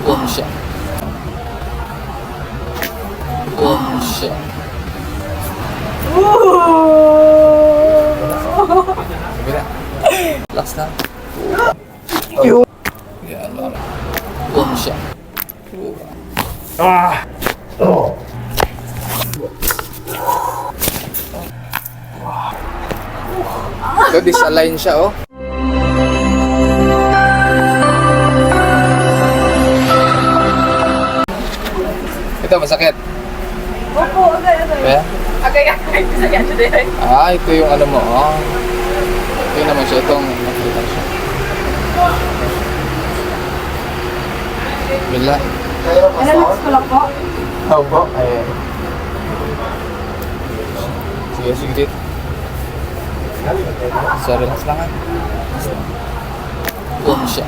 Oh, siya. Oh, siya. Sabi na. Relax na. Oh. Yan, mara. Oh, siya. Ito, disalign siya, oh. Ito, masakit. Opo, agay. Kaya? Agay. Bisa yan siya din. Ito yung ano mo, oh. Ito naman siya, itong nakita siya. Bila. Relax ko lang po. Opo. Ayan. Sige, dito. So, relax lang, ha. Oh, siya.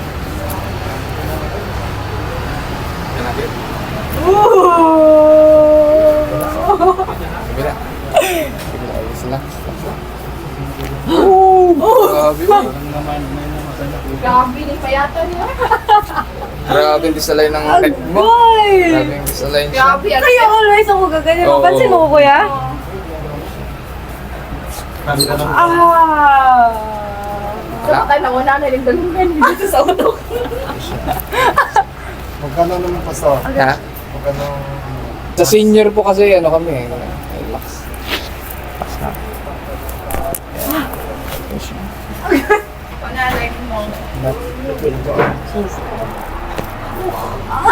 Yan natin. Bila. Bila, ayos lang. Grabe. Grabe, ni payata niya. Grabe yung disalay ng leg mo. Grabe yung disalay siya. Grabe, ano Kaya always ako gaganyan. Oo. Pansin mo ko, kuya? Dapat tayo nauna na rin dalungan dito sa utok. Magkano naman pastor? Ha? Magkano? Sa senior po kasi, ano kami, relax. Relax na. Ayan. Ayun siya. Panalay mo.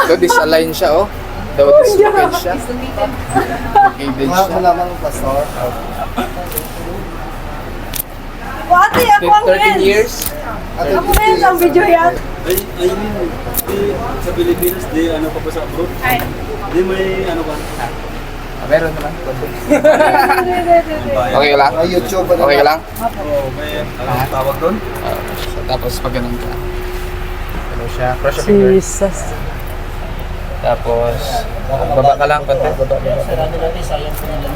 Ito, disalign siya, oh. Ito, dislocate siya. Sumitin. Located siya. Malaman mo pastor? Ate, ako ang 13 ends. years. Ako ends ang video yan. Ay, mean, sa Pilipinas, di ano pa ba sa abroad? Ay. Di may ano ba? Meron naman. Bayan. Okay ka lang? May YouTube ano Okay ka lang? Oo, may ano tawag doon? Tapos pag ganun ka. Ano siya? Cross your fingers. Jesus. Tapos, baba ka lang.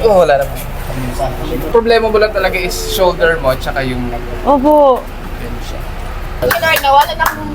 Oh, wala naman. Problema mo lang talaga is shoulder mo at saka yung Opo. yan siya. Nawala na akong